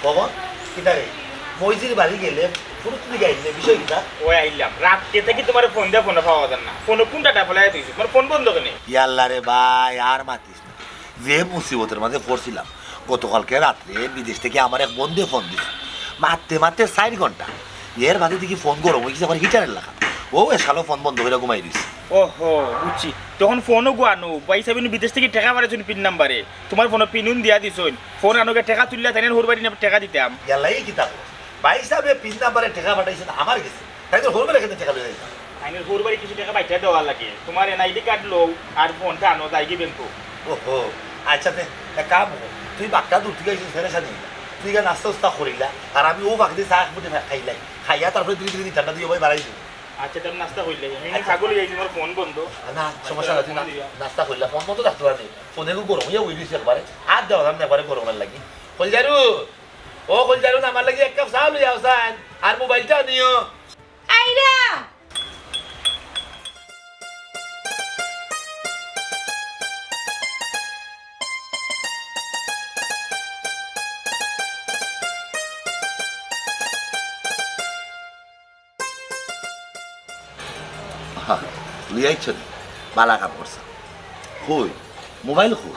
পবন কিটা রে মইজির বাড়ি গেলে ফুরুত দিকে আইলে বিষয় কিটা ওই আইলাম রাতে থেকে তোমার ফোন দিয়ে ফোনে পাওয়া যায় না ফোন কোনটা ফেলাই দিয়েছি তোমার ফোন বন্ধ কেন ইয়াল্লা রে ভাই আর মাতিস না যে মুসিবতের মাঝে পড়ছিলাম গতকালকে রাত্রে বিদেশ থেকে আমার এক বন্ধু ফোন দিছে মারতে মারতে 4 ঘন্টা এর বাদে দেখি ফোন গরম হয়ে গেছে আমার হিটারের লাগা ও এসালো ফোন বন্ধ করে ঘুমাই দিছে ওহো বুঝছি তখন ফোনও গুয়ানো পয়সা বিনু বিদেশ থেকে টাকা পাঠাইছেন পিন নাম্বারে তোমার ফোন পিনুন দিয়া দিছইন ফোন আনোকে টাকা তুললে তাই হুরবাড়ি না টাকা দিতাম ইয়াল্লা এই কিতাব ভাই সাহেব পিন নাম্বারে টাকা পাঠাইছেন আমার গেছে তাই তো হরবে এখানে টাকা লয়ে যাই আইনের হুরবাড়ি কিছু টাকা পাইতে দেওয়া লাগে তোমার এনআইডি কার্ড লো আর ফোনটা আনো যাই কি ব্যাংকো ওহো আচ্ছা তে এক কাম কর, তুই বাক্কা দূর থেকে আইছিস ফেরে সাথে তুই গা নাস্তা উস্তা করিলা আর আমি ও বাকি দিয়ে চা ফুটে খাইলাই খাইয়া তারপরে তুই তুই ঠান্ডা দিয়ে ভাই বাড়াইছি আচ্ছা তুমি নাস্তা হইলে আমি ছাগল যাইছি তোমার ফোন বন্ধ না সমস্যা না তুই নাস্তা করলা ফোন মতো রাখতে পারি ফোনে গরম হইয়া উই দিয়েছি একবারে হাত দেওয়া দাম একবারে গরমের লাগি কলজারু ও কলজারু আমার লাগি এক কাপ চা লইয়া আসান আর মোবাইলটা নিও আইরা লইয়াইছ বালা কাম করছা কই মোবাইল কই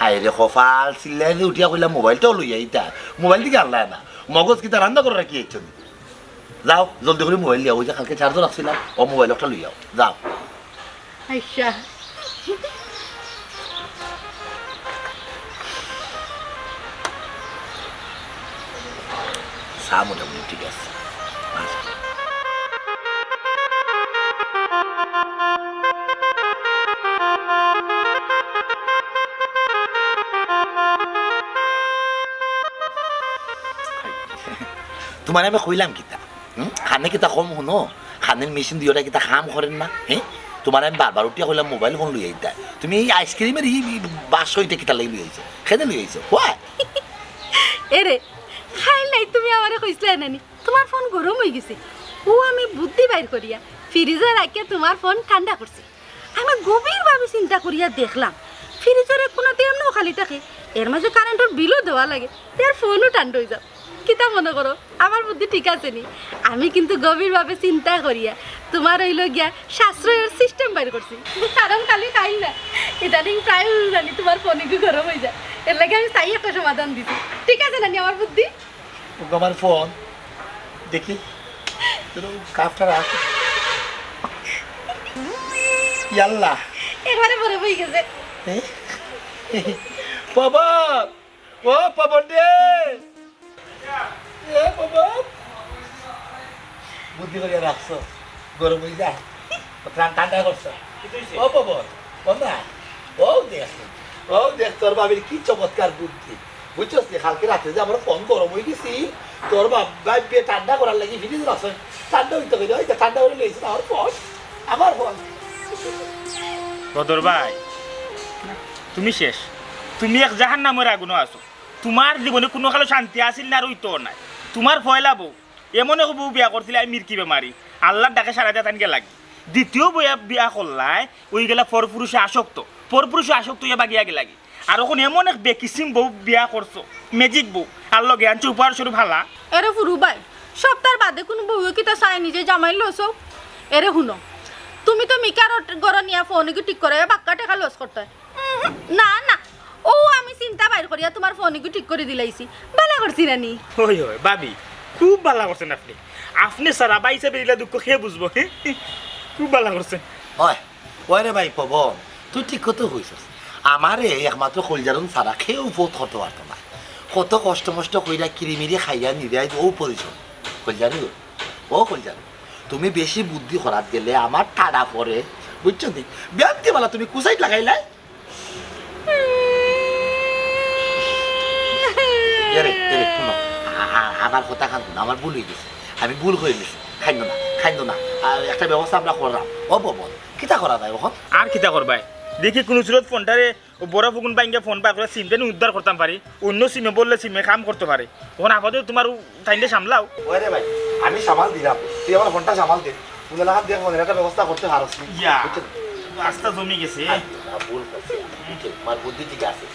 হাই রে কপাল চিল্লাই দিয়ে উঠিয়া কইলা মোবাইলটাও লইয়া ইতা মোবাইল দিকে আনলা না মগজ কিতা রান্না করে রাখি আইছ যাও জলদি করে মোবাইল লিয়াও ওই যে কালকে চার্জও রাখছিলাম ও মোবাইল একটা লইয়াও যাও আইসা চা মোটামুটি ঠিক আছে আচ্ছা। তোমার আমি কইলাম কিতা খানে কিতা কম শুনো খানের মেশিন দিয়ে কিতা কাম করেন না হ্যাঁ তোমার আমি বারবার উঠিয়া কইলাম মোবাইল ফোন লই আইতা তুমি এই আইসক্রিমের ই বাস হইতে কিতা লাগি লই আইছো খেতে লই আইছো হোয়াই এরে খাই নাই তুমি আমারে কইছলা নানি তোমার ফোন গরম হয়ে গেছে ও আমি বুদ্ধি বাইর করিয়া ফ্রিজে রাখিয়া তোমার ফোন ঠান্ডা করছি আমি গভীরভাবে চিন্তা করিয়া দেখলাম ফ্রিজের কোনো তেমন খালি থাকে এর মাঝে কারেন্টের বিলও দেওয়া লাগে তার ফোনও ঠান্ডা হয়ে যাও কিতা মনে করো আমার বুদ্ধি ঠিক আছে নি আমি কিন্তু গভীরভাবে চিন্তা করিয়া তোমার হইল গিয়া সাশ্রয়ের সিস্টেম বাইর করছি কারণ খালি খাই না ইদানিং প্রায় জানি তোমার ফোন একটু গরম হয়ে যায় এর লাগে আমি তাই একটা সমাধান দিছি ঠিক আছে নানি আমার বুদ্ধি আমার ফোন দেখি কাপটা রাখ ইয়াল্লা একবারে বড় হয়ে গেছে পবন ও পবন রে এ পবন বুদ্ধি করিয়া রাখছো গরম হয়ে যায় ঠান্ডা করছো ও পবন ও না ও দেখ তোর বাবির কি চমৎকার বুদ্ধি বুঝছস কালকে রাতে যে আমার ফোন গরম হয়ে গেছি তোর বাবি ঠান্ডা করার লাগি ফিরিজ রাখছো ঠান্ডা হইতে গেলে ওই ঠান্ডা করে লইছে আমার ফোন বদর ভাই তুমি শেষ তুমি এক জাহান নামের আগুনও আছো তোমার জীবনে কোনো কালো শান্তি আসিল না আর ওইতো নাই তোমার ফয়লা বউ এমন এক বউ বিয়া করছিলে আমি মির্কি বেমারি আল্লাহর ডাকে সারা দিয়ে তানকে লাগে দ্বিতীয় বইয়া বিয়া করলাই ওই গেলা পরপুরুষে আসক্ত ইয়া বাগিয়া গে লাগে আর এখন এমন এক বেকিসিম বউ বিয়া করছো ম্যাজিক বউ আল্লাহ জ্ঞান উপহার স্বরূপ ভালা এরে ফুরু ভাই সপ্তাহ বাদে কোনো বউ কি তা চাই নিজে জামাই লস এরে শুনো তুমি তো মিকার গড় নিয়া ফোন কি ঠিক করে বাক্কা টাকা লস করতে না না ও আমি চিন্তা বাইর করিয়া তোমার ফোন কি ঠিক করে দিলাইছি ভালো করছি নানি ওই হয় ভাবি খুব ভালো করছেন আপনি আপনি সারা বাই হিসাবে এগুলা দুঃখ খেয়ে বুঝবো খুব ভালো করছেন ওই রে ভাই পবন তুই ঠিক কত হইছস আমারে একমাত্র কলজারুন সারা খেয়েও বহুত ক্ষত পারতো না কত কষ্ট মষ্ট কইরা কিরিমিরি খাইয়া নিরাই ও পরিচয় কলজারু ও কলজারু তুমি বেশি বুদ্ধি করাত গেলে আমার ঠাডা পরে বুঝছো নি ব্যাংকে বলা তুমি কুসাইট লাগাইলাই আমার কথা খান না আমার ভুল হয়ে গেছে আমি ভুল হয়ে গেছি খাইন না একটা ব্যবস্থা আমরা করলাম ও পবন কিতা করা যায় ওখন আর কিতা করবাই দেখি কোনো সুরত ফোনটারে বড় ফুগুন বাইঙ্গা ফোন পা করে সিমটা উদ্ধার করতাম পারি অন্য সিমে বললে সিমে কাম করতে পারে ওখানে আপাতত তোমার টাইমটা সামলাও ওই রে ভাই আমি সামাল দিলাম তুই আমার ফোনটা সামাল দে তুই লাগাত দিয়ে ফোনের একটা ব্যবস্থা করতে পারস রাস্তা জমি গেছে ভুল করছি আমার বুদ্ধি ঠিক আছে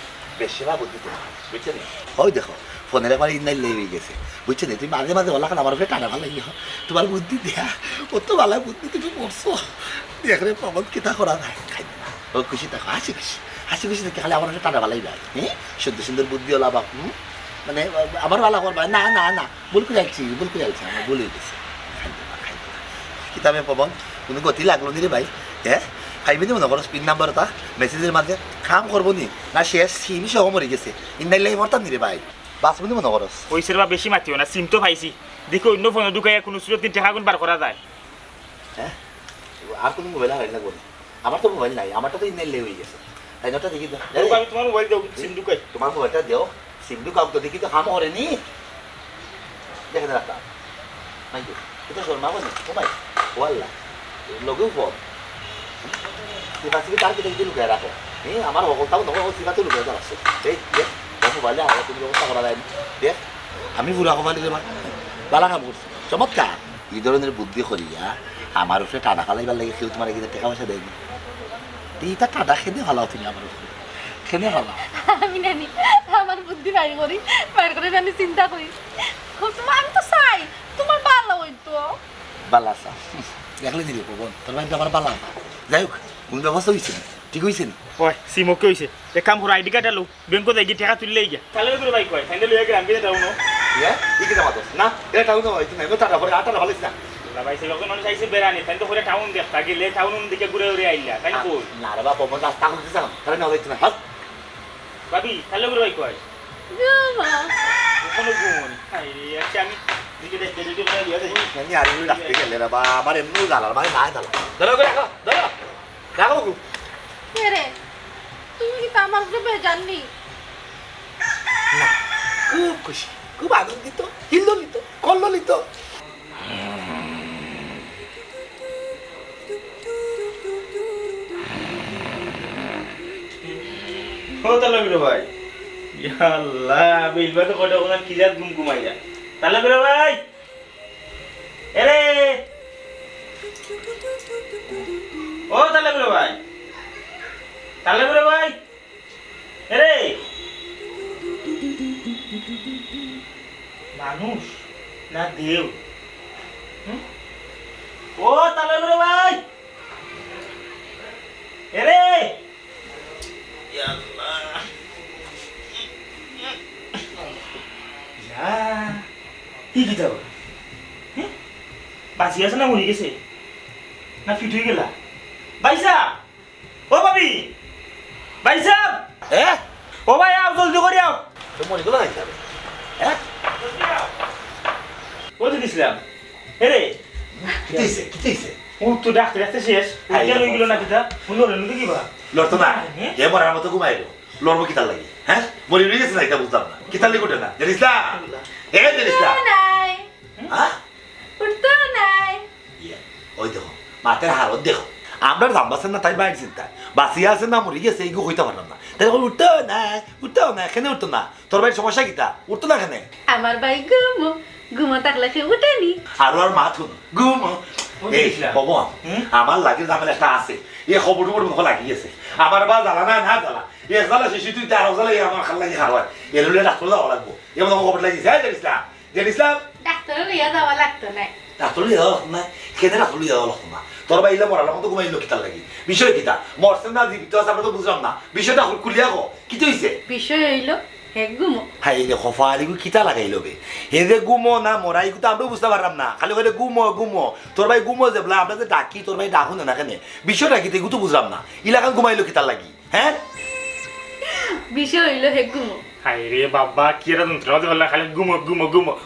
বেশিমা বুদ্ধি তোমার বুঝছেন ওই দেখো ফোনের একবার ইন্দাই লেগে গেছে বুঝছেন তুমি মাঝে মাঝে বলা আমার উপরে টানা ভালো লাগে তোমার বুদ্ধি দেয়া ও তো ভালো বুদ্ধি তুমি করছো দেখলে প্রমোদ কিতা করা যায় খাই না ও খুশি থাকো হাসি খুশি হাসি খুশি দেখে খালি আমার উপরে টানা ভালোই যায় হ্যাঁ সুন্দর সুন্দর বুদ্ধি ওলা বাপ মানে আমার ভালো করবা না না না ভুল করে যাচ্ছি আমার ভুল হয়ে গেছে কিতাবে পবন কোনো গতি লাগলো নি রে ভাই হ্যাঁ খাইবি নি মনে করো পিন নাম্বার ওটা মেসেজের মাঝে কাম করবো নি না সে সিম সহ মরে গেছে ইন্দাইলাই মরতাম নি রে ভাই বাঁচবো নি মনে করো পয়সার বা বেশি মাতিও না সিম তো পাইছি দেখো অন্য ফোনে ঢুকাইয়া কোনো সুযোগ দিন টাকা গুণ বার করা যায় হ্যাঁ আর কোনো মোবাইল হারাই লাগবো না আমার তো মোবাইল নাই আমারটা তো ইন্দাইলে হয়ে গেছে তাই নটা দেখি তো আমি তোমার মোবাইল দেও সিম ঢুকাই তোমার মোবাইলটা দেও সিম ঢুকাও তো দেখি তো হাম হরে নি দেখে রাখতাম নাই তো এটা শর্মা বলি ও ভাই ওয়াল্লা লগেও ফোন সিফা সিফি তার কেটে কেটে লুকায় রাখে আমার অবস্থাও নয় সিফাতে লুকায় যাচ্ছে এই দেখ মোবাইলে আর তুমি ব্যবস্থা করা যায় দেখ আমি পুরা কমালি রে বালা কাম করছি চমৎকার এই ধরনের বুদ্ধি করিয়া আমার উপরে টানা খালাইবার লাগে কেউ তোমার এখানে টাকা পয়সা দেয়নি এইটা টাটা খেতে ভালো তুমি আমার উপরে খেতে ভালো আমি নানি আমার বুদ্ধি বাইর করে নানি চিন্তা করি তোমার আমি তো চাই তোমার ভালো হইতো বালা সা দেখলে দিলে পবন তোর ভাই আমার বালা যাই হোক কোন ব্যবস্থা হয়েছে না ঠিক হয়েছে না ওই সিম ওকে হইছে এক কাম করো আইডি কার্ড আলো ব্যাংক যাই গিয়ে টাকা তুললেই গিয়া তাহলে করে ভাই কয় ফাইনাল হয়ে গেলাম বিয়ে দাও হ্যাঁ ঠিক আছে মাতো না এটা টাউন হইতো না টাটা পরে আটা ভালো না ভাই সে লোকজন মানুষ আইছে বেড়ানি তাই তো করে টাউন দেখতা গেলে টাউন দিকে ঘুরে ঘুরে আইলা তাই কই না রে বাবা পবন রাস্তা করতে চাও তাহলে না হইতো না হাত ভাবি তাহলে করে ভাই কয় মা কোনো গুণ আই আচ্ছা আমি দিকে দেখতে দিকে করে দিয়া দেই আমি আর ইউ ডাকতে গেলে রে বাবা আমার এমনি জালার মানে না জালা ধরো করে রাখো রাখো বাবু রে তুমি কি আমার উপরে বেজাননি না খুব খুশি খুব আনন্দিত হিল্লিত কল্লিত ও তাহলে করে ভাই আল্লাহ বিলবা তো কত কোন কি জাত ঘুমাইয়া তাহলে করে ভাই এরে ও তাহলে করে ভাই তাহলে করে ভাই এরে মানুষ না দেও ও তাহলে করে ভাই এরে কি দিতে হবে বাঁচি আছে না মরে গেছে না ফিট হয়ে গেলা ভাইসা ও ভাবি ভাইসা হ্যাঁ ও ভাই আও জলদি করে আও তো মনে গুলো নাই যাবে হ্যাঁ বলতে দিছিলাম হেরে কিতেইছে ও তো ডাক্তার ডাক্তার শেষ আইয়া রই গেল না দিদা শুনো রে নদী কিবা লড়তো না এ মরার মতো ঘুমাইলো লড়বো কিতার লাগি হ্যাঁ মরি রয়ে গেছে না এটা বুঝলাম না কিতার লাগি ওঠে না জানিস না এ জানিস না নাই হ্যাঁ উঠতো নাই ওই দেখো মাথার হালত দেখো আমরা জানবাছেন না তাই বাইর চিন্তা বাঁচিয়ে আছেন না মরি গেছে এইগুলো হইতে পারলাম না তাই উঠতেও না এখানে উঠতো না তোর বাড়ির সমস্যা কিতা উঠতো না এখানে আমার ভাই ঘুমো থাকলে সে উঠেনি আর মা থুন ঘুম এই বাবা আমার লাগে জামেল একটা আছে এই খবর টবর মুখ লাগিয়েছে আমার বা জ্বালা না না জ্বালা এক জ্বালা শেষে তুই তার জ্বালা আমার খাল লাগি খাওয়ার এর ডাক্তার যাওয়া লাগবো এমন খবর লাগিয়েছে হ্যাঁ জানিসলাম ডাক্তার লইয়া যাওয়া লাগতো না ডাক্তার লিয়ে যাওয়া লাগতো না কেনে ডাক্তার লিয়ে যাওয়া লাগতো না তোর বাইলে মরার মতো ঘুমাইলো কিতার লাগি বিষয় কিতা মরছেন না জীবিত আছে আমরা তো বুঝলাম না বিষয়টা খুলিয়া গো কি হইছে বিষয় হইলো হে ঘুমো হাই রে খফালিগু কিতা লাগাইলো বে হে যে গুমো না মরাই তো আমরা বুঝতে পারলাম না খালি করে গুমো তোর ভাই গুমো যে বলা আমরা যে ডাকি তোর ভাই ডাকুন না কেন বিষয়টা কি তো বুঝলাম না ইলাকান ঘুমাইলো কিতার লাগি হ্যাঁ বিষয় হইলো হে ঘুমো হাই রে বাবা কি রে যন্ত্র হল খালি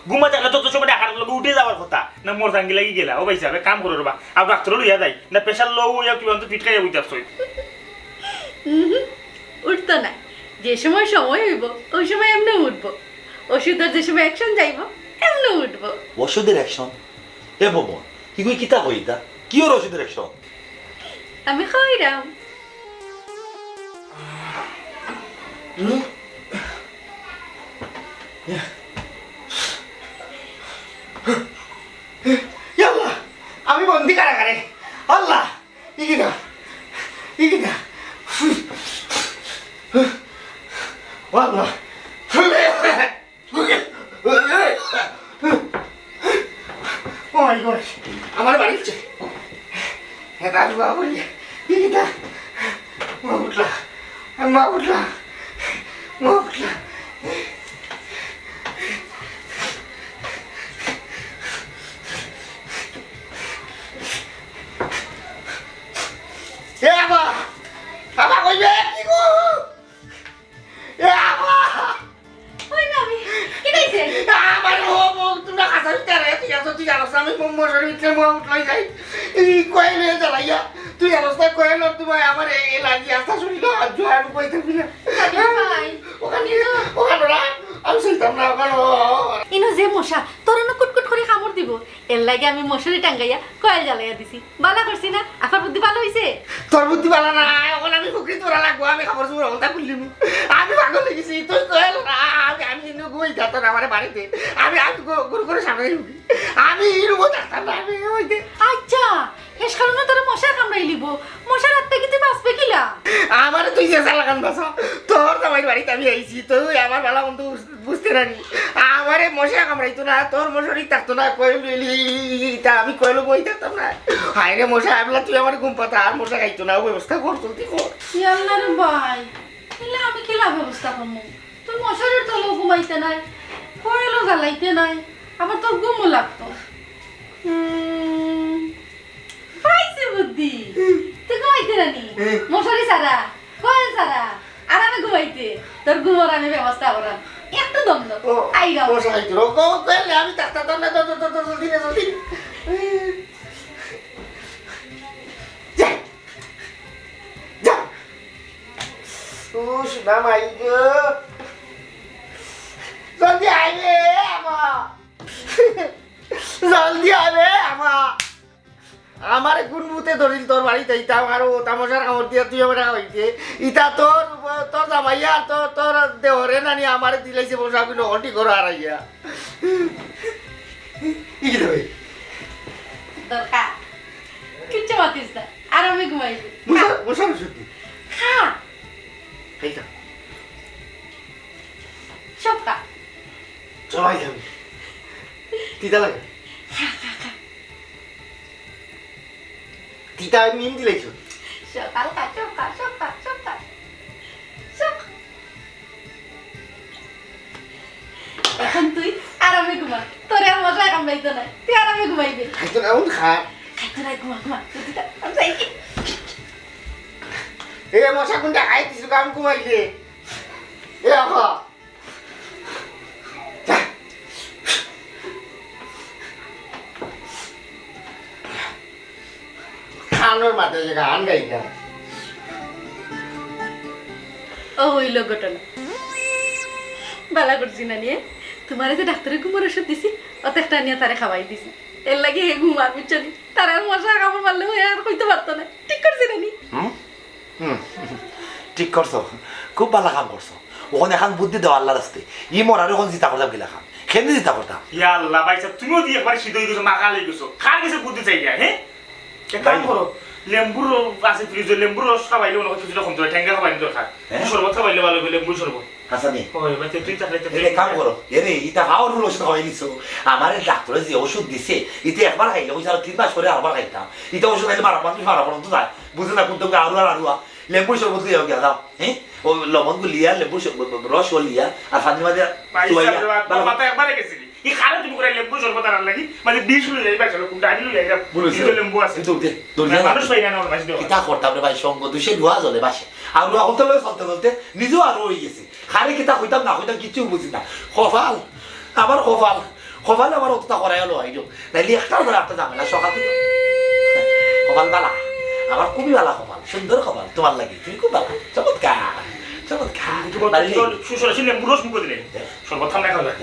ঘুমা থাকলে তো সময় দেখার লোক উঠে যাওয়ার কথা না মোর সাঙ্গি লাগি গেলা ও ভাই সাহেব কাম করো রবা আর ডাক্তার লইয়া যাই না প্রেশার লো হইয়া কি অন্ত ফিট খাইয়া বুঝতে আসছই উঠতো না যে সময় হইব ওই সময় এমনি উঠবো ওষুধের যে সময় অ্যাকশন যাইব এমনি উঠবো ওষুধের অ্যাকশন এ বাবা কি কই কিতা হইতা কি ওর ওষুধের অ্যাকশন আমি খাইরাম আল্লাহ আমি বন্দি কারাগারে আল্লাহ ইগিনা মাই গড আমার বাড়িতে হ্যাঁ রাজু বাবা বলি দিদিটা মা উঠলা মা উঠলা মা উঠলা এ বাবা বাবা কইবে কি গো এ বাবা ওই না আমি কি দিছে আমার ও তুমি খাতা ভিতরে তুই আসো তুই জানো আমি মোমোর ভিতরে মো উঠলাই যাই এই কইলে জ্বালাইয়া তুই অবস্থা কইল তুমি আমার এই লাগি আসা শুনিল আর জয় কইতে দিলে ভাই ওখানে ওখানে আমি শুনতাম না ওখানে ইনো যে মশা তোর না কুটকুট করে কামড় দিব এর লাগে আমি মশারি টাঙ্গাইয়া কয়েল জ্বালাইয়া দিছি বালা করছি না আফার বুদ্ধি ভালো হইছে তোর বুদ্ধি ভালো না ওখানে আমি ফুকরি তোরা লাগবো আমি খাবার সময় ওটা খুললিম আমি পাগল লেগেছি তুই কইল না আমি ঘুমাই থাকতো না আমার বাড়িতে আমি গুরু করে সামনে আমি রুমো থাকতাম না আমি ওইতে আচ্ছা এস কারণে তোর মশা কামড়াই লিব মশার হাত থেকে তুই বাঁচবে কিলা আমার তুই যে লাগান বাসা তোর জামাই বাড়িতে আমি আইছি তুই আমার ভালো মন্দ বুঝতে রানি আমারে মশা কামড়াইতো না তোর মশারি থাকতো না কইলিটা আমি কইলো বই থাকতাম না হাই রে মশা আমলা তুই আমার ঘুম পাতা আর মশা খাইতো না ব্যবস্থা কর তুই কর আল্লাহ রে ভাই এলা আমি কিলা ব্যবস্থা করবো তুই মশারির তলেও ঘুমাইতে নাই কয়েলও জ্বালাইতে নাই আবার তোর ঘুমও লাগতো পাইছি বুদ্ধি তুই ঘুমাইতে রানি মশারি ছাড়া কয়েল ছাড়া আর আমি ঘুমাইতে তোর ঘুমোর আমি ব্যবস্থা করাম একটু দম দাও আই গাও মশা খাইতো রে কইলে আমি থাকতাম না জলদি না জলদি যা যা ও শোনা মাই গো জলদি আইবে আমা জলদি আইবে আমা আমার কোন মুতে ধরিল তোর বাড়িতে ইতা আর ও তামসার কামড় দিয়া তুই আমার হইতে ইতা তোর তোর জামাইয়া তোর তোর দেহরে নানি আমার দিলাইছে বসা বিনো হটি করে আড়াইয়া ই কি দেবে দরকার কিচ্ছু মাতিস না আর আমি ঘুমাইবি বসা সত্যি খা খাইতা সব খা সবাই খাবি তিতা লাগে তিতা নিম দিলাইছো সকাল খা সব খা সব খা সব খা সব খা। এখন তুই আরামে ঘুমা তোর আর মজা কামড়াইতো না তুই আরামে ঘুমাইবি খাইতো না উন খা খাইতো না ঘুমা ঘুমা তুই আমি যাই কি এ মশা কোনটা খাই দিছো কাম কুমাইলে এ আহা খানোর মাথায় যে গান গাইতা ও হইল ঘটনা বালা করছি না নিয়ে তোমার যে ডাক্তারের ঘুমোর ওষুধ দিছি অত একটা নিয়ে তারে খাওয়াই দিছি এর লাগে হে ঘুমার বুঝছো নি তার আর মশা কামড় মারলে হয়ে আর কইতে পারতো না ঠিক করছি না নি ঠিক করছো খুব ভালো কাম করছো ওখানে এখন বুদ্ধি দেওয়া আল্লাহ রাস্তে ই মরার ওখানে জিতা করতাম গিলা খান খেলে জিতা করতাম ইয়া আল্লাহ ভাইসা তুমিও দিয়ে একবার সিদ্ধ হয়ে গেছো মাখা লেগে গেছো খার গেছে বুদ্ধি চাই গিয়া হ্যাঁ এক কাম করো লেম্বুর আছে ফ্রিজে লেম্বুর রস খাবাইলে মনে হচ্ছে যেটা কমতে হয় ঠ্যাঙ্গা খাবাইলে দরকার শরবত খাবাইলে ভালো হবে লেম্বুর শরবত হাসানি ওই ভাই তুই চাকরি এরে কাম করো এরে ইটা খাওয়ার ওষুধ খাওয়াই নিছো আমার ডাক্তারে যে ওষুধ দিছে ইতে একবার খাইলে ওই সারা 3 মাস পরে আবার খাইতাম ইটা ওষুধ খাইলে মারা পর্যন্ত যায় বুঝে না কোন তুমি আরু লেম্বুর শরবত দিয়ে গিয়া দাও হ্যাঁ ও লবণ গুলিয়া লেম্বুর রস লিয়া আর ফানি মাঝে মাথা একবারে গেছে কি খারে তুমি করে লেম্বু শরবত আর লাগি মানে 20 লই যাই বাছলো কোনটা আনি লই যাই লেম্বু আছে মানুষ পাই না মানুষ দেও ইটা করতাম রে ভাই সঙ্গ দুশে ধোয়া জলে বাসে আর রুয়া হতে লই চলতে নিজেও আরো হয়ে গেছে খারে কিতা হইতাম না হইতাম কিছু বুঝি না কপাল আমার কপাল আমার অতটা করাই হলো আইডিও নাইলে একটার ধরে একটা ঝামেলা সকাল থেকে কপাল বালা আমার খুবই ভালো কপাল সুন্দর কপাল তোমার লাগে তুমি খুব ভালো চমৎকার সুসর ছিল লেম্বু রস মুখে দিলেন শরবত ঠান্ডা খাওয়া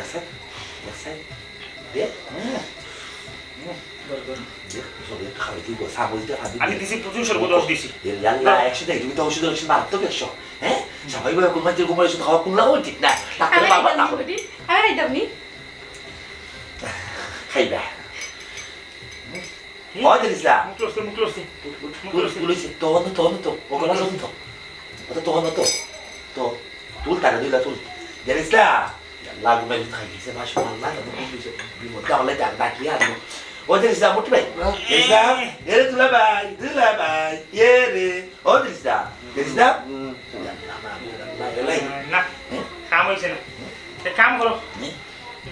আমি দিছি প্রচুর শরবত রস দিছি একশো দেখ তুমি তো ওষুধ মারাত্মক একশো হ্যাঁ সবাই বলে কোন মাঝে ঘুমার ওষুধ খাওয়া কোনলাও ঠিক না ডাক্তার বাবা না করে খাইবা হয় দিলিসলা মুখ লসছে তুলিছে তখন তো ওকে না তো ওটা তখন তো তুল টাকা দিলা তুল জানিসলা লাগু মেরে খাই গেছে মাশাআল্লাহ বিমত কামলে ডাক ডাকিয়া ও দিলিসা মোটি ভাই দিলিসা এরে দুলা ভাই এরে ও দিলিসা দিলিসা না কাম হয়েছে না এক কাম করো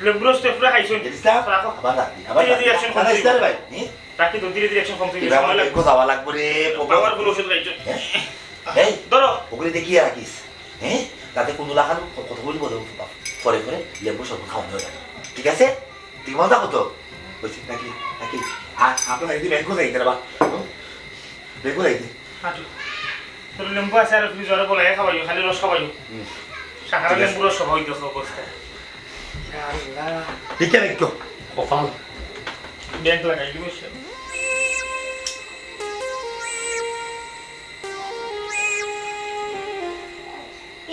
লেবুরস টেফরা খাইছো দিলিসা রাখো আবার রাখি আবার ধীরে ধীরে action করতে দিলিসা ভাই রাখি তো ধীরে ধীরে অ্যাকশন কমতে এবার সময় লাগবে কো যাওয়া লাগবে রে পাওয়ার ফুল ওষুধ খাইছো এই ধরো ওগুলি দেখিয়ে রাখিস হ্যাঁ তাতে কোনো লাগানো কথা বলবো পরে পরে লেবু সব খাওয়ানো যাবে ঠিক আছে ঠিক মজা কত বলছি নাকি নাকি আপনার একদিন ব্যাংকও যাইতে রে বা ব্যাংকও যাইতে হাঁটু তোর লেম্বু আছে আর তুমি জ্বরে বলে খাওয়াইও খালি রস খাওয়াইও সাহারা লেম্বু রস খাওয়াই দেখো অবস্থা ঠিক আছে একটু কপাল ব্যাংক লাগাই দিব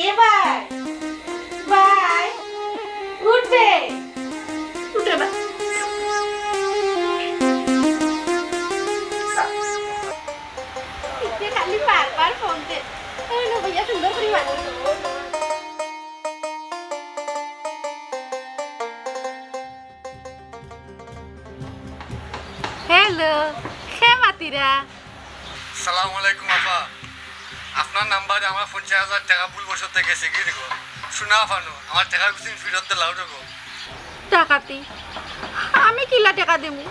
এ ভাই ভাই উঠবে উঠে ভাই খালি বারবার ফোন দে ভাইয়া সুন্দর করে মানুষ হ্যালো কে মাতিরা সালাম আলাইকুম আপা আপনার নাম্বারে আমার 50,000 টাকা ভুল বসতে গেছে কি দেখো শোনা ফানো আমার টাকা কিছু ফেরত দিলাও দেখো টাকাতি আমি কিলা টাকা দেবো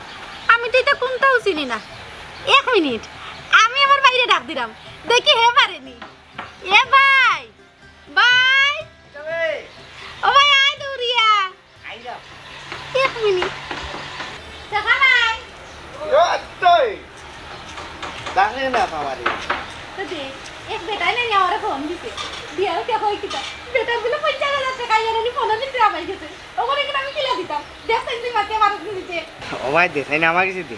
আমি তো এটা কোনটাও চিনি না 1 মিনিট আমি আমার বাইরে ডাক দিলাম দেখি হে পারেনি এ ভাই ভাই ও ভাই আয় দৌড়িয়া 1 মিনিট টাকা নাই দেখে না আমারে তো দে এক বেটাই না আমার ফোন দিতে দিয়াও কে কই কিটা বেটা গুলো 50,000 টাকা ইয়ানি ফোন দিতে আমায় গেছে ওখানে কি আমি কিলা দিতাম দেখছেন তুই মাকে মানুষ দিতে ও ভাই দেখাই না আমার কাছে দে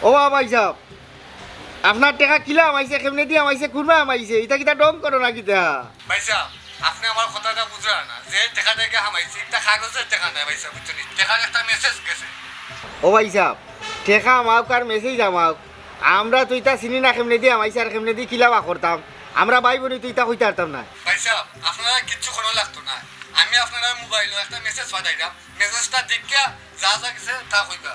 ও ভাই সাহেব আপনার টাকা কিলা আমাইছে কেমনে দিয়ে আমাইছে কুরমা আমাইছে এটা কিটা ডং করো না কিটা ভাইসা আপনি আমার কথাটা বুঝা না যে টাকা থেকে হামাইছি একটা কাগজের টাকা নাই ভাইসা বুঝছেন টাকার একটা মেসেজ গেছে ও ভাই সাহেব টাকা আমাক আর মেসেজ আমাক আমরা তো এটা চিনি না কেমনে দিয়ে আমাইছে আর কেমনে দিয়ে কিলা বা করতাম আমরা ভাই বোন তো এটা কইতে পারতাম না ভাইসা আপনারা কিচ্ছু কোনো লাগতো না আমি আপনার মোবাইলে একটা মেসেজ পাঠাইলাম মেসেজটা দেখিয়া যা যা গেছে তা কইবা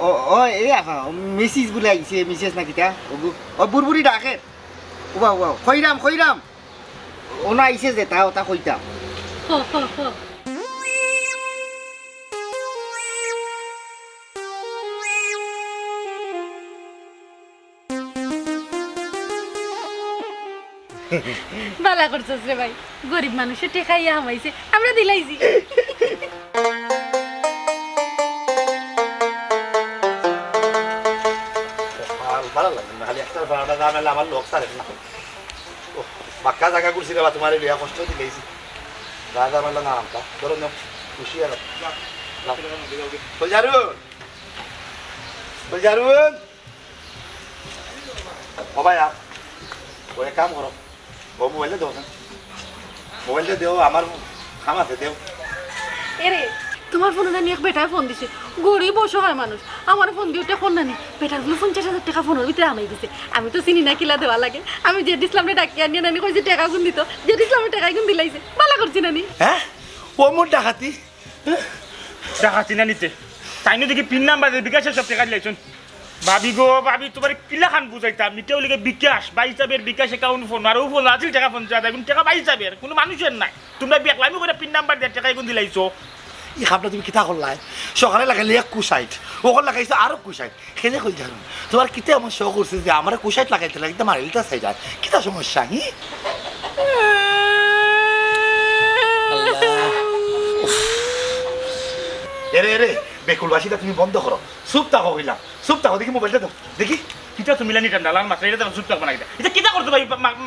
ও ও এই আফা মেসেজ গুলো আইছে মেসেজ না কিটা ও বুড়বুড়ি ডাকে ওবা ওবা খইরাম ওনা আইছে যে তা তা কইতাম হো হো হো বালা করছস রে ভাই গরিব মানুষের টেকাইয়া হামাইছে আমরা দিলাইছি ভালো লাগে না খালি একটা ভাড়া দাম আমার লোক সারে না বাক্কা জায়গা করছি রে বা তোমার লিয়া কষ্ট দিলেইছি রাজা মেলা না আমটা ধরো না খুশি আর বলজারুন ও ভাই আপ ও এক কাম করো ও মোবাইলে দেও না মোবাইলটা দেও আমার খাম আছে দেও এরে তোমার ফোনে জানি এক বেটায় ফোন দিছে গরিব অসহায় মানুষ আমার ফোন দিয়ে ফোন নানি বেটার গুলো 50,000 টাকা ফোনের ভিতরে আমাই দিছে আমি তো চিনি না কিলা দেওয়া লাগে আমি যে ইসলামে ডাকিয়ে আনিয়ে নানি কইছে টাকা গুণ দিত যে ইসলামে টাকা গুণ দিলাইছে বালা করছি নানি হ্যাঁ ও মোর ডাকাতি ডাকাতি না নিতে তাই না দেখি পিন নাম্বার বিকাশের সব টাকা দিলাইছুন ভাবি গো ভাবি তোমার কিলা খান বুঝাইতাম নিতেও লিখে বিকাশ 22 বিকাশ অ্যাকাউন্ট ফোন আর ও ফোন আছিল টাকা 50,000 এখন টাকা 22 কোনো মানুষের নাই তোমরা বেকলামি করে পিন নাম্বার দিয়ে টাকা এখন দিলাইছো ই খাবলা তুমি কিতা করলাই সকালে লাগাইলে এক কুসাইট ওখানে লাগাইছো আরো কুসাইট খেলে কই জানো তোমার কিতা এমন শখ করছে যে আমার কুসাইট লাগাইতে লাগতে মারিলটা চাই যায় কিতা সমস্যা হি এরে এরে বেকুলবাসীটা তুমি বন্ধ করো চুপ থাকো কইলাম চুপ থাকো দেখি মোবাইলটা দাও দেখি কিতা তুমি মিলানি টান্ডা লাল মাছ এটা সুট থাকবা না এটা কিতা করতে ভাই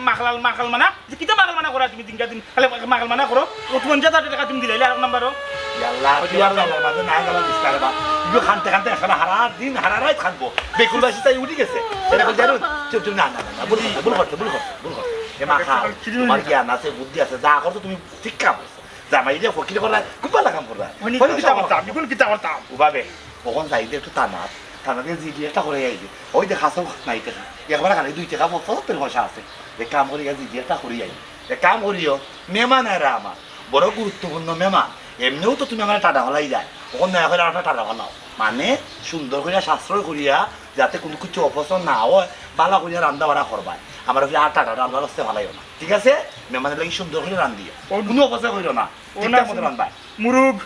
মাখাল মানা কিতা মাখাল মানা করা তুমি দিনকা দিন খালি মাখাল মানা করো ও 50,000 টাকা তুমি দিলাইলে আর নাম্বারও ইয়াল্লাহ তুই আর না মাঝে না গেল দিস্তারে বা ইগো খানতে খানতে এখন হারা দিন হারা রাত খানবো বেকুলবাসী তাই উঠি গেছে এটা কই জানো চুপ চুপ না না না ভুল করতে এ মাখা তোমার জ্ঞান আছে বুদ্ধি আছে যা করছো তুমি ঠিক কাম করছো জামাই দিয়ে ফকির করা খুব ভালো কাম করবা কিতা করতাম বিকুল কিতা করতাম উবাবে কখন যাইতে একটু টানা টানাতে জি দিয়ে একটা করে আইবে ওই দেখা সব নাই টাকা একবার খালি 2 টাকা ফসল পয়সা আছে এক কাম করি জি দিয়ে একটা করে আইবে এক কাম করিও মেহমান আর আমার বড় গুরুত্বপূর্ণ মেহমান এমনিও তো তুমি আমার টাটা ফলাই যায় তখন নয়া করে আমার টাটা ফলাও মানে সুন্দর করিয়া সাশ্রয় করিয়া যাতে কোনো কিছু অপছন্দ না হয় ভালো করিয়া রান্না বাড়া করবাই আমার আর টাটা রান্না রাস্তে ভালাইও না ঠিক আছে মেহমানের লাগি সুন্দর করে রান্ধিও কোনো অপচয় করিও না ঠিকঠাক মতো রান্ধাই মুরুগ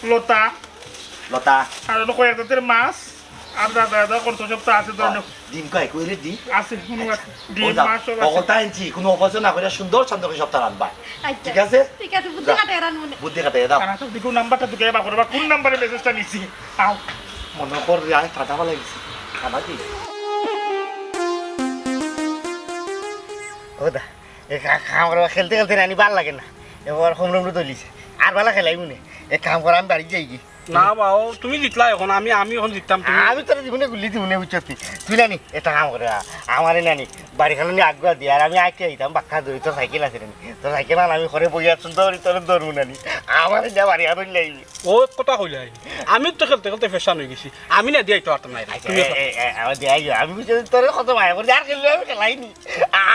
লতা লতা আর হলো কয়েক জাতের মাছ আর দাদা দাদা কত সব তো আছে ধরনের ডিম কয় কইলে ডিম আছে কোনো আছে ডিম মাছ সব আছে অকলতা আনছি কোনো অপচয় না করে সুন্দর শান্ত করে সপ্তাহ রান্ধাই আচ্ছা ঠিক আছে ঠিক আছে বুদ্ধি কাটে রান মনে বুদ্ধি কাটে দাও কারণ সব দিকে নাম্বারটা ঢুকে বা করবা কোন নাম্বারে মেসেজটা নিছি আও মনে কর আয় টাটা ফলাই গেছি খানা কি ওদা এক কাম করা খেলতে খেলতে রানি ভাল লাগে না এবার হোমরুমরু তলিছে আর ভালো খেলাই মনে এক কাম করা আমি বাড়ি যাই কি না বাও তুমি জিতলা এখন আমি এখন জিততাম তুমি আমি তোর জীবনে গুলি দিবনে বুঝছি তুই নানি এটা কাম করে আমারে নানি বাড়ি খানো নি আগুয়া দিয়ে আর আমি আইতে আইতাম বাক্কা ধরি তোর সাইকেল আছে নানি তোর সাইকেল আন আমি ঘরে বইয়া শুনতে পারি তোর ধরবো নানি আমার যা বাড়ি আনো লাগবে ও কথা কইলে আমি তো খেলতে খেলতে ফেশন হয়ে গেছি আমি না দিয়ে তো পারতাম না তুমি আমার দেয়াই আমি বুঝছি তোর কত মায়া করে আর খেললে আমি খেলাইনি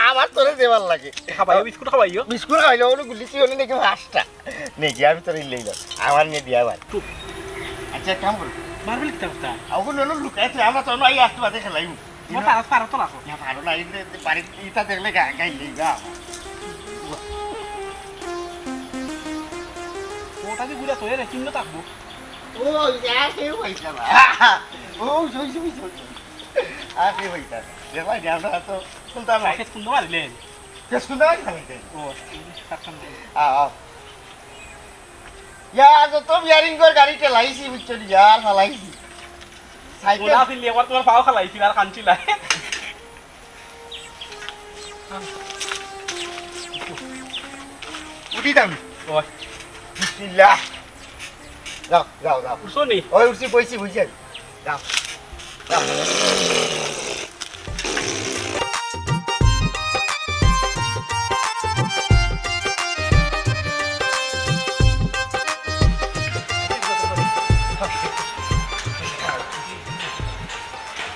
আমার তোরে দেবার লাগে খাবাইও বিস্কুট খাবাইও বিস্কুট খাইলে ওগুলো গুলি তুই অনেক নাকি হাসটা নাকি আমি তোর লইলাম আমার নিয়ে দিয়া ভাই আচ্ছা কাম করো মারবে লিখতে পারতা ওগুলো লুকাই তুই আমরা তো নয় আসতে বাদে খেলাইম তোমার পারা পারা তো রাখো না ভালো না বাড়ি ইটা দেখলে গাইলেই গা ওটা যে গুড়া তোরে কিন্ন থাকবো ও যা কেউ হইতা না ও জই জই জই আর কেউ হইতা না ভাই আমরা তো শুনতা না খেত কুন্দ মারিলেন কে শুনতা না খাইতে ও থাকতাম यार तो तुम यारिंग कर गाड़ी चलाई सी बिचड़ी यार चलाई सी साइकिल ওলা ফিল একবার তোমার পাও খালাইছিল আর কাঞ্চিলাই उठी दाम ও बिस्मिल्लाह जाओ जाओ जाओ শুনি ओए उसी पैसे बुझे जाओ जाओ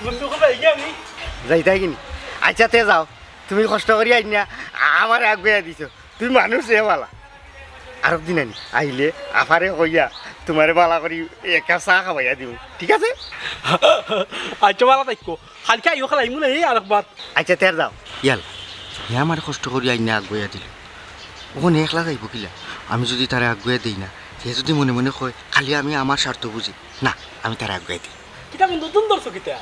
বন্ধু কোথায় গিয়ে আমি যাইতাই কিনি আচ্ছা তে যাও তুমি কষ্ট করি আইন না আমার আগুয়া দিছো তুমি মানুষ এ বালা আর দিন আনি আইলে আফারে কইয়া তোমারে বালা করি এক কাপ চা খাবাইয়া দিব ঠিক আছে আচ্ছা ভালো থাকো কালকে আইও খালাইমু না এই আরেকবার আচ্ছা তের যাও ইয়াল হে আমার কষ্ট করি আইন না আগুয়া দিল ওখানে একলা যাইব কিলা আমি যদি তারে আগুয়া দিই না সে যদি মনে মনে কয় খালি আমি আমার স্বার্থ বুঝি না আমি তারে আগুয়া দিই কিটা বন্ধু তুমি ধরছো কিটা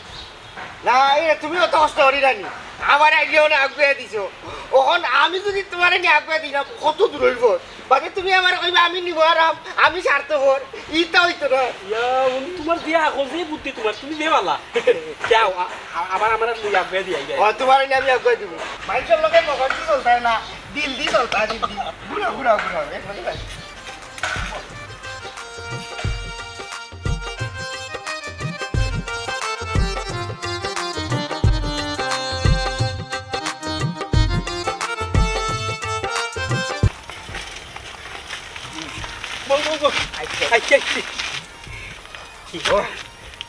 না তুমি অত কষ্ট করি রানি আমার আইডিয়া না আগুয়া দিছো ওখন আমি যদি তোমার নিয়ে আগুয়া দিই না কত দূর হইব বাকি তুমি আমার কইবা আমি নিব আরাম আমি স্বার্থপর ইটা হইতো না ইয়া বন্ধু তোমার দিয়া এখন যে বুদ্ধি তোমার তুমি দেবালা যাও আবার আমার লই আগে দিয়ে আইবে ও তোমার নিয়ে আমি আগুয়া দিব মানুষের লোকের মগজ কি চলতা না দিল দি চলতা দিল দি ঘুরা ঘুরা ঘুরা এক মিনিট বন্ধু আচ্ছা কি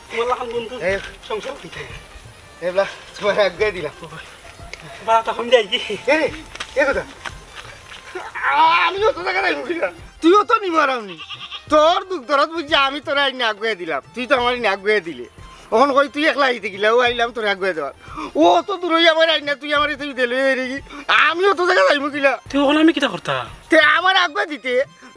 তোমার লাগান বন্ধু সংসার এবলা তোমার আগুয়া দিলাম বা তখন যাই কি এ কথা আমিও তো টাকা নাই মুখিলা তুইও তো নিব আরামনি তোর দুঃখ দরদ বুঝছি আমি তোর আইনে আগুয়ে দিলাম তুই তো আমার আগুয়ে দিলে ওখান কই তুই একলা আইতে গেলে ও আইলাম তোর আগুয়ে দেওয়ার ও তো দূরই আমার আইনা তুই আমার তুই দিলে রেগি আমিও তো টাকা নাই মুখিলা তুই ওখানে আমি কিটা করতাম তে আমার আগুয়ে দিতে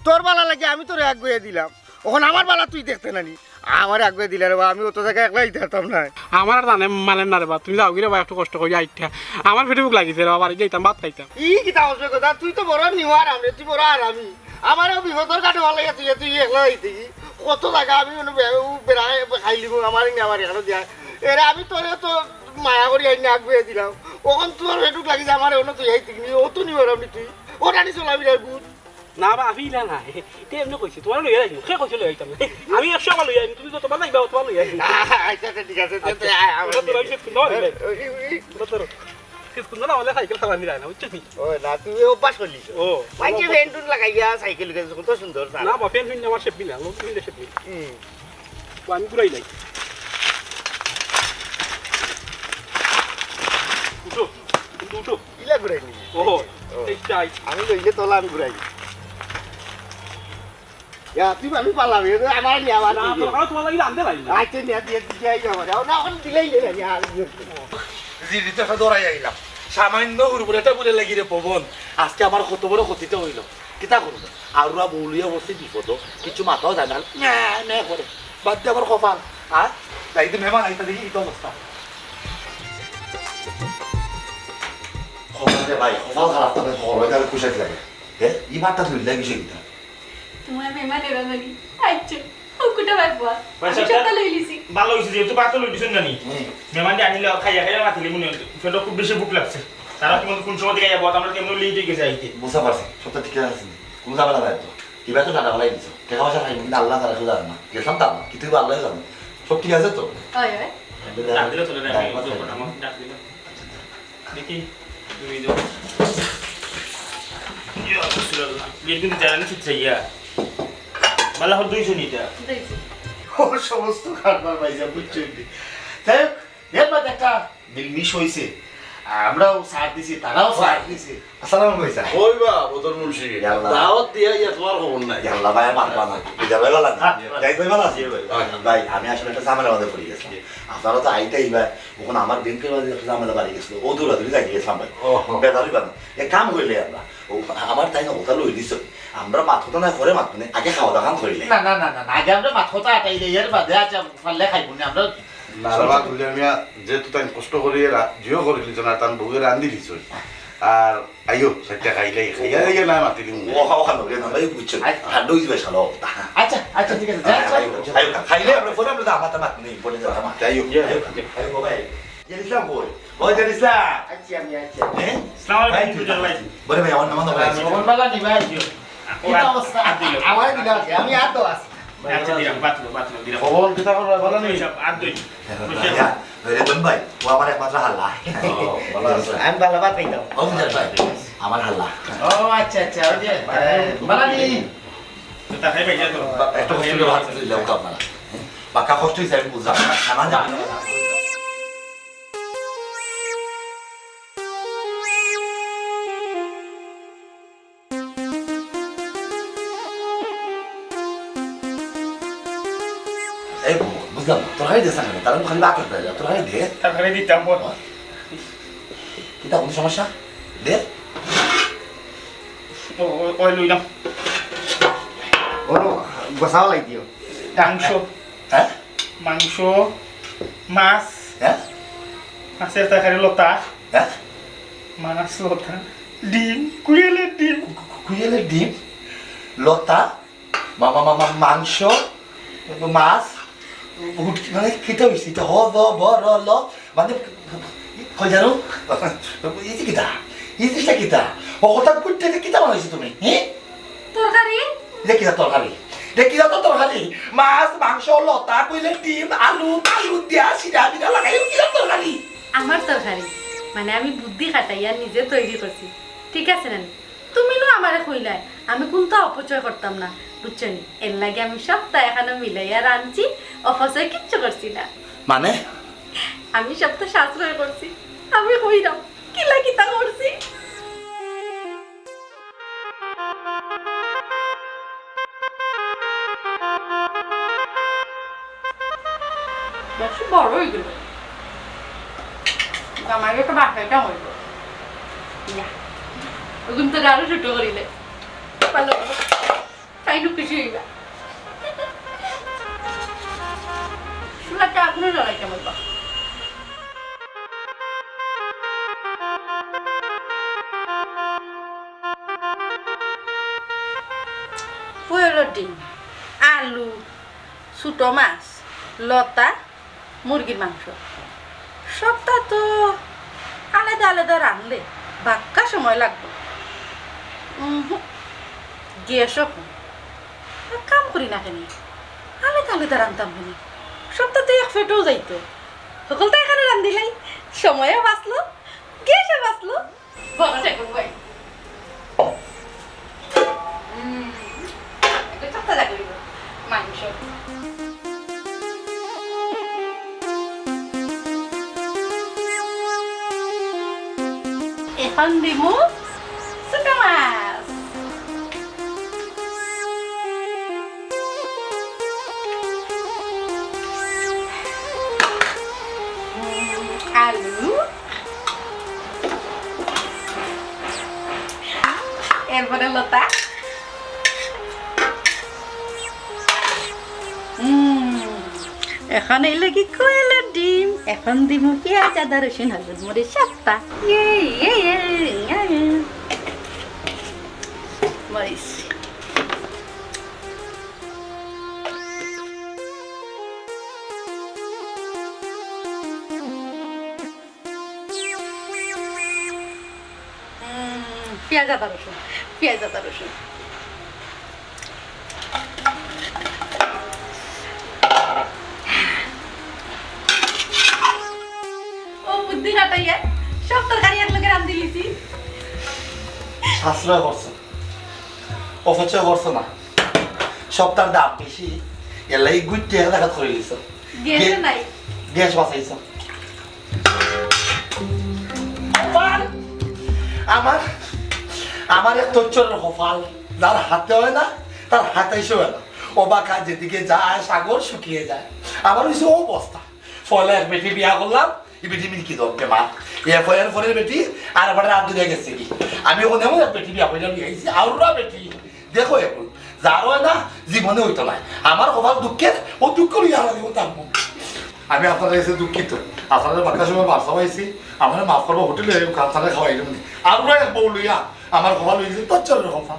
তোর বালা লাগে আমি তোর আগুয়ে দিলাম ওখানে আমার বালা তুই দেখতে নানি আমার আগুয়ে দিলে রে আমি অত জায়গায় একলাই দিতাম না আমার আর জানে মানেন না রে বা তুমি যাও গিয়ে বা একটু কষ্ট করি আইটা আমার ফেটে বুক লাগিছে রে বাড়ি যাইতাম ভাত খাইতাম ই কিতা হচ্ছে কথা তুই তো বড় নিওয়ার আমি তুই বড় আর আমি আমারও বিপদর কাটে ভালো লাগে তুই একলা হইতে কত জায়গা আমি বেড়াই খাইলি আমার আমার এখানে দিয়া এরা আমি তোরে তো মায়া করি আইনি আগুয়ে দিলাম ওখান তোমার এটুক লাগিছে আমার অন্য তুই আইতে কিনি ও তো নিবার আমি তুই ওটা নি চলাবি রে গুড না বা আমি না না তে এমনি কইছি তোমার লই আইনি কে কইছিল লই আইতাম আমি 100 টাকা লই আইনি তুমি যত বানাইবা তোমার লই আইনি আচ্ছা ঠিক আছে ওটা তো আমি সেট নয় ওটা তো কিস না ওলা সাইকেল চালানি যায় না বুঝছিস ও না তুই অভ্যাস করলিস ও মাইকে ভেন্টুন লাগাইয়া সাইকেল কত সুন্দর না বা ফ্যান ফিন আমার শেপ না লোক ফিন শেপ আমি ঘুরাই নাই উঠো উঠো ইলা ঘুরাই নি ও এই চাই আমি লইলে তোলা আমি ঘুরাই তুই আমি পালাম আমার নিয়ে আমার না তোমার লাগি আনতে পারি না আচ্ছা নিয়ে দিয়ে দিয়ে না এখন দিলেই নেই আমি জিরিতে একটা দৌড়াই আইলাম সামান্য উর্বরতা বলে লাগি রে পবন আজকে আমার কত বড় ক্ষতিটা হইল কিতা করবো আর ওরা বউলিয়া বসে বিপদ কিছু মাথাও যায় না নে করে বাদ দিয়ে আমার কপাল আর তাই তো মেহমান আইতা দেখি এই অবস্থা খবরে ভাই কপাল খারাপ তবে খবর তাহলে খুশি লাগে হ্যাঁ এই বারটা ধরলে বিষয় কিনা তোমার মেহমান এরা জানি আচ্ছা কুকুটা বাইবো আমি সকালে লইলিছি ভালো হয়েছে যেহেতু বাতো লই দিছেন জানি মেহমান আনিলে খাইয়া খাইয়া মাতিলে মনে হতো ফেটো খুব বেশি ভুক লাগছে তারা কি কোন সময় থেকে যাবো আমরা কেমন লেট হয়ে গেছে আইতে বুঝতে পারছি সবটা ঠিক আছে কোনো ঝামেলা নাই তো এবার তো টাকা ফেলাই দিছো টাকা পয়সা খাই কিন্তু আল্লাহ তারা শুধু জানে না গেছিলাম তা না কিন্তু আল্লাহ জানে সব ঠিক আছে তো ওই ওই ডাক দিলে চলে যাবে আমার ডাক দিলে দেখি তুমি যাও ইয়া রাসূলুল্লাহ লেট কিন্তু জানেন ঠিক চাইয়া বালা হল 200 নিটা দেখছি ও সমস্ত খাবার পাইছে বুঝছেন তাই এরপর একটা মিশ হয়েছে আমরাও সার দিছি তারাও সার দিছে আসসালামু আলাইকুম কইবা বদর মুন্সি দাওয়াত দিয়া ইয়া তোমার খবর নাই আল্লাহ ভাই মারবা না বুঝা ভাই ভালো না যাই ভাই ভালো আছে ভাই আমি আসলে একটা ঝামেলা মধ্যে পড়ে গেছি আপনারা তো আইতাই ভাই ওখানে আমার ব্যাংকের মাঝে একটা ঝামেলা বাড়ি গেছিল ও দৌড়াদৌড়ি যাই গেছিলাম ভাই বেদারি বানা এক কাম করলে আমরা ও আমার তাই না ওটা লই দিছ আমরা মাথা না করে মাথা না আগে খাওয়া দাওয়া করিলে না না না না আগে আমরা মাথা আটাইলে এর বাদে আচ্ছা পারলে খাইব না আমরা নারবা তুলে মিয়া যেহেতু তাই কষ্ট করে জিও করে লিছ না তার বউয়ে রান্ধি দিছ আর আইও সেটা খাইলে খাইয়া দিয়ে না মাতি দিমু ও খাওয়া খানো রে না ভাই বুঝছো হাড্ডো দিবে শালো আচ্ছা আচ্ছা ঠিক আছে যাই আইও খাইলে আমরা ফোন আমরা দামাতা মাত নেই বলে যাবা মা আইও আইও ভাই জানিসলাম বই ওই জানিসলাম আচ্ছা আমি আচ্ছা হ্যাঁ আসসালামু আলাইকুম দুজন ভাই বলে ভাই আমার নাম ভাই মন বালা নিবা কি অবস্থা আমার দিলা আমি আর তো আছি আচ্ছা দিলাম বাতলো দিলাম খবর কিতা করবা ভালো নেই সব আর দুই রে ভাই ও আমার একমাত্র হাল্লা ভালো আছে আমি বালা বাত পাইতাম ও বুঝার ভাই আমার হাল্লা ও আচ্ছা আচ্ছা ওই যে বালা নি তো তা খাই ভাই যা তো একটা কষ্ট করে ভাত দিলাম আপনারা বাকা কষ্ট হিসাবে বুঝলাম আমার জানি না এই বুঝলাম তোর হাই দেশ না তাহলে খালি বাকি হয়ে যায় তোর হাই দে তারপরে দিতাম বল কিতা কোনো সমস্যা দে ওই লইলাম ওনো বসাও লাই দিও মাংস হ্যাঁ মাংস মাছ হ্যাঁ মাছের তরকারি লতা হ্যাঁ মাছ লতা ডিম কুয়েলের ডিম কুইলের ডিম লতা মামা মামা মাংস মাছ মানে খেতে হয়েছে এটা হ দ ব র ল মানে কই জানো এই যে কিতা এই জিনিসটা কিতা ও হঠাৎ করতে কিতা বানাইছো তুমি হ্যাঁ তরকারি এটা কিতা তরকারি এটা কিতা তো তরকারি মাছ মাংস লতা কুইলের ডিম আলু আলু দিয়া সিরা বিরা লাগাই কিতা তরকারি আমার তরকারি মানে আমি বুদ্ধি খাটাইয়া নিজে তৈরি করছি ঠিক আছে না তুমি নো আমারে কইলাই আমি কোনটা অপচয় করতাম না বুঝছো নি এর লাগে আমি সবটা এখানে মিলাইয়া রাঁধছি অপচয় কিচ্ছু করছি না মানে আমি সবটা সাশ্রয় করছি আমি কইরাম কিলা কিতা করছি বেশ বড় হয়ে গেল আমার একটা বাসাটা হইল ওগুন তো আরো ছোট করিলে ভালো খাইনু খুশি হইবা শুলাটা আপনার লড়াই কেমন বা পুয়ের ডিম আলু ছোট মাছ লতা মুরগির মাংস সবটা তো আলাদা আলাদা রাঁধলে বাক্কা সময় লাগবে গ্যাসও কাম করি না কেন আলাদা আলাদা রাঁধতাম কেন সবটা তো এক ফেটেও যাইতো সকলটা এখানে রাঁধিলাই সময়ও বাঁচলো গ্যাসও বাঁচলো ভালো থাকুন ভাই মাংস এখন দিমু ছোট মাছ এরপরে লতা এখন এলে কি কোয়েলের ডিম এখন দিমু পেঁয়াজ আদা রসুন হলুদ মরিচ সাতটা মরিচ পেঁয়াজ আদা রসুন পেঁয়াজ আদা রসুন ও বুদ্ধি কাটাইয়া সব তরকারি এক লগে রান্ধি লিছি সাশ্রয় করছো অপচয় করছো না সপ্তাহ দাম বেশি এলাই গুইটে দেখা করে লিছ গেছে নাই গ্যাস বাঁচাইছ আমার আমার এক তচ্চরের কপাল যার হাতে হয় না তার হাতে এসে হয় না অবাকা যেদিকে যায় সাগর শুকিয়ে যায় আমার হয়েছে অবস্থা ফলে এক বেটি বিয়া করলাম এই বেটি মিল্কি দরকে মা এর ফলের বেটি আর এবার রাত দুনিয়া গেছে কি আমি ওখানে এক বেটি বিয়া করে নিয়ে আইছি আররা বেটি দেখো এখন যার হয় না জীবনে হইতো না আমার কপাল দুঃখের ও দুঃখ নিয়ে আলাদা করতাম আমি আপনাদের কাছে দুঃখিত আপনাদের বাক্কার সময় বার্তা পাইছি আমার মাফ করবো হোটেলে আপনারা খাওয়াইলাম আর এক বউ লইয়া আমার কপাল হয়ে গেছে তচ্চরের কথা